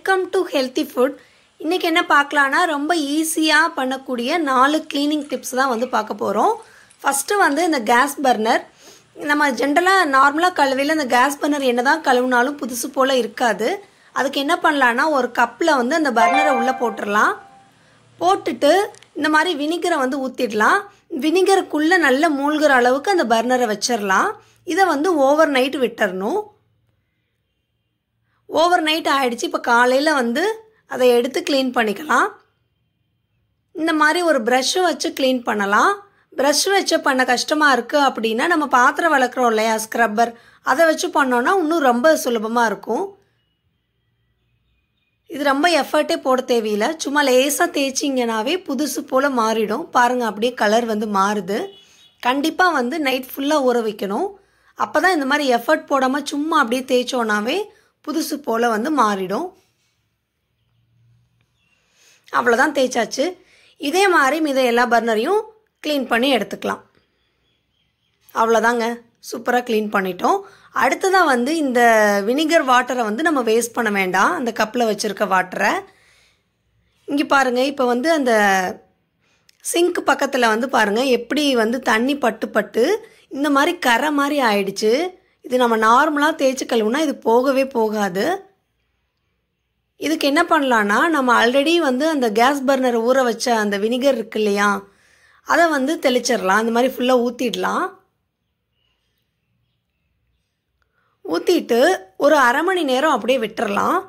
Welcome to healthy food. இன்றைக்கி என்ன பார்க்கலான்னா ரொம்ப ஈஸியாக பண்ணக்கூடிய 4 க்ளீனிங் டிப்ஸ் தான் வந்து பார்க்க போகிறோம். ஃபஸ்ட்டு வந்து இந்த கேஸ் பர்னர். நம்ம ஜென்ரலாக நார்மலாக கழுவியில் இந்த கேஸ் பர்னர் என்ன தான் கழுவினாலும் புதுசு போல் இருக்காது. அதுக்கு என்ன பண்ணலான்னா ஒரு கப்பில் வந்து அந்த பர்னரை உள்ளே போட்டுடலாம். போட்டுட்டு இந்த மாதிரி வினிகரை வந்து ஊற்றிடலாம். வினிகருக்குள்ளே நல்ல மூழ்கிற அளவுக்கு அந்த பர்னரை வச்சிடலாம். இதை வந்து ஓவர் நைட் விட்டுறணும். ஓவர் நைட் ஆகிடுச்சு. இப்போ காலையில் வந்து அதை எடுத்து க்ளீன் பண்ணிக்கலாம். இந்த மாதிரி ஒரு ப்ரஷ்ஷை வச்சு க்ளீன் பண்ணலாம். ப்ரஷ் வச்சு பண்ண கஷ்டமாக இருக்குது அப்படின்னா நம்ம பாத்திரம் வளர்க்குறோம் இல்லையா, ஸ்க்ரப்பர், அதை வச்சு பண்ணோன்னா இன்னும் ரொம்ப சுலபமாக இருக்கும். இது ரொம்ப எஃபர்ட்டே போட தேவையில்லை. சும்மா லேசாக தேய்ச்சிங்கனாவே புதுசு போல் மாறிடும். பாருங்கள், அப்படியே கலர் வந்து மாறுது. கண்டிப்பாக வந்து நைட் ஃபுல்லாக ஊற வைக்கணும். அப்போ தான் இந்த மாதிரி எஃபர்ட் போடாமல் சும்மா அப்படியே தேய்ச்சோன்னாவே புதுசு போல் வந்து மாறிடும். அவ்வளோதான், தேய்ச்சாச்சு. இதே மாதிரி மீத எல்லா பர்னரையும் க்ளீன் பண்ணி எடுத்துக்கலாம். அவ்வளோதாங்க, சூப்பராக க்ளீன் பண்ணிட்டோம். அடுத்ததாக வந்து இந்த வினிகர் வாட்டரை வந்து நம்ம வேஸ்ட் பண்ண வேண்டாம். அந்த கப்பில் வச்சுருக்க வாட்டரை இங்கே பாருங்கள். இப்போ வந்து அந்த சிங்க் பக்கத்தில் வந்து பாருங்கள் எப்படி வந்து தண்ணி பட்டு இந்த மாதிரி கரை மாதிரி ஆயிடுச்சு. இது நம்ம நார்மலாக தேய்ச்சி கழுவுனா இது போகவே போகாது. இதுக்கு என்ன பண்ணலான்னா நம்ம ஆல்ரெடி வந்து அந்த கேஸ் பர்னரை ஊற வச்ச அந்த வினிகர் இருக்கு இல்லையா, அதை வந்து தெளிச்சிடலாம். அந்த மாதிரி ஃபுல்லாக ஊற்றிடலாம். ஊற்றிட்டு ஒரு அரை மணி நேரம் அப்படியே விட்டுறலாம்.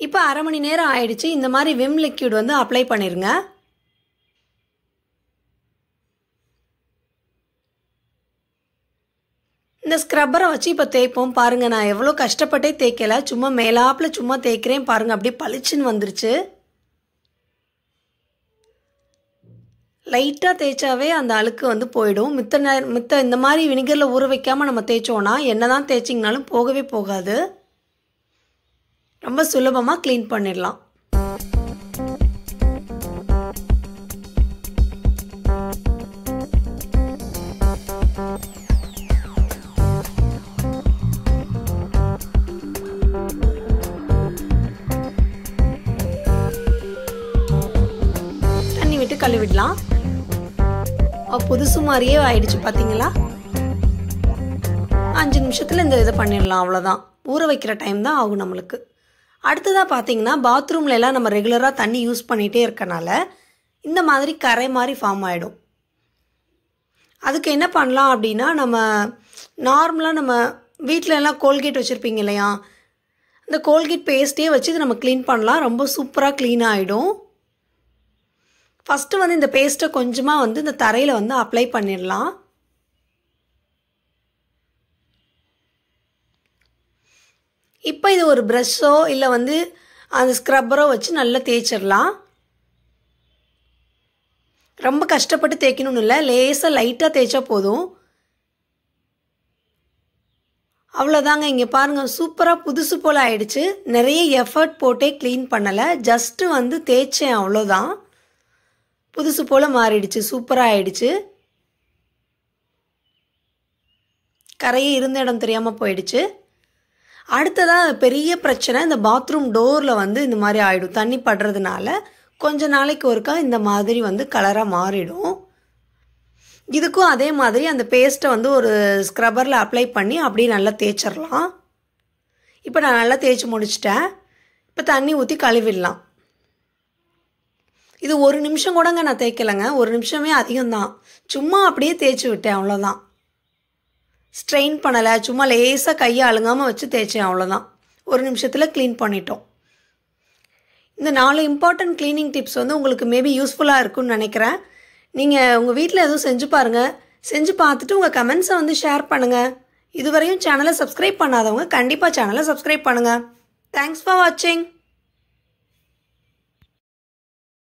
இப்போ அரை மணி நேரம் ஆயிடுச்சு. இந்த மாதிரி விம் லிக்விட் வந்து அப்ளை பண்ணிடுங்க. இந்த ஸ்க்ரப்பரை வச்சு இப்போ தேய்ப்போம். பாருங்கள், நான் எவ்வளோ கஷ்டப்பட்டே தேய்க்கலை, சும்மா மேலாப்பில் சும்மா தேய்க்கிறேன். பாருங்கள், அப்படியே பளிச்சுன்னு வந்துருச்சு. லைட்டாக தேய்ச்சாவே அந்த அழுக்கு வந்து போயிடும். மித்த இந்த மாதிரி வினிகரில் ஊற வைக்காமல் நம்ம தேய்ச்சோன்னா என்ன தான் தேய்ச்சிங்கனாலும் போகவே போகாது. ரொம்ப சுலபமாக க்ளீன் பண்ணிடலாம். விட்டு கழுவிடலாம். புதுசு மாதிரியே ஆயிடுச்சு பார்த்தீங்களா. 5 நிமிஷத்தில் இந்த இதை பண்ணிடலாம். அவ்வளோதான். ஊற வைக்கிற டைம் தான் ஆகும் நம்மளுக்கு. அடுத்ததாக பார்த்தீங்கன்னா பாத்ரூம்ல எல்லாம் நம்ம ரெகுலராக தண்ணி யூஸ் பண்ணிகிட்டே இருக்கனால இந்த மாதிரி கரை மாதிரி ஃபார்ம் ஆகிடும். அதுக்கு என்ன பண்ணலாம் அப்படின்னா நம்ம நார்மலாக நம்ம வீட்டில் எல்லாம் கோல்கேட் வச்சுருப்பீங்க இல்லையா, அந்த கோல்கேட் பேஸ்ட்டே வச்சு இதை நம்ம க்ளீன் பண்ணலாம். ரொம்ப சூப்பராக க்ளீன் ஆகிடும். ஃபஸ்ட்டு வந்து இந்த பேஸ்ட்டை கொஞ்சமாக வந்து இந்த தரையில் வந்து அப்ளை பண்ணிடலாம். இப்போ இது ஒரு ப்ரஷ்ஷோ இல்லை வந்து அந்த ஸ்க்ரப்பரோ வச்சு நல்லா தேய்ச்சிடலாம். ரொம்ப கஷ்டப்பட்டு தேய்க்கணும்னு இல்லை, லேசாக லைட்டாக தேய்ச்சா போதும். அவ்வளோதாங்க. இங்கே பாருங்கள், சூப்பராக புதுசு போல் ஆயிடுச்சு. நிறைய எஃபர்ட் போட்டே க்ளீன் பண்ணலை, ஜஸ்ட்டு வந்து தேய்ச்சேன், அவ்வளோதான். புதுசு போல் மாறிடுச்சு, சூப்பராக ஆயிடுச்சு. கரையே இருந்த இடம் தெரியாமல் போயிடுச்சு. அடுத்ததாக பெரிய பிரச்சனை இந்த பாத்ரூம் டோரில் வந்து இந்த மாதிரி ஆகிடும். தண்ணி படுறதுனால கொஞ்ச நாளைக்கு ஒருக்கா இந்த மாதிரி வந்து கலராக மாறிடும். இதுக்கும் அதே மாதிரி அந்த பேஸ்ட்டை வந்து ஒரு ஸ்க்ரப்பரில் அப்ளை பண்ணி அப்படியே நல்லா தேய்ச்சிடலாம். இப்போ நான் நல்லா தேய்ச்சி முடிச்சிட்டேன். இப்போ தண்ணி ஊற்றி கழுவிடலாம். இது 1 நிமிஷம் கூடங்க நான் தேய்க்கலைங்க. 1 நிமிஷமே அதிகம்தான். சும்மா அப்படியே தேய்ச்சி விட்டேன், அவ்வளோதான். ஸ்ட்ரெயின் பண்ணலை, சும்மா லேசாக கையை அழுங்காமல் வச்சு தேய்ச்சேன், அவ்வளோதான். 1 நிமிஷத்தில் க்ளீன் பண்ணிட்டோம். இந்த 4 இம்பார்ட்டன்ட் க்ளீனிங் டிப்ஸ் வந்து உங்களுக்கு மேபி யூஸ்ஃபுல்லாக இருக்குன்னு நினைக்கிறேன். நீங்கள் உங்கள் வீட்டில் எதுவும் செஞ்சு பாருங்கள். செஞ்சு பார்த்துட்டு உங்கள் கமெண்ட்ஸை வந்து ஷேர் பண்ணுங்கள். இதுவரையும் சேனலை சப்ஸ்கிரைப் பண்ணாதவங்க கண்டிப்பாக சேனலை சப்ஸ்கிரைப் பண்ணுங்கள். தேங்க்ஸ் ஃபார் வாட்சிங்.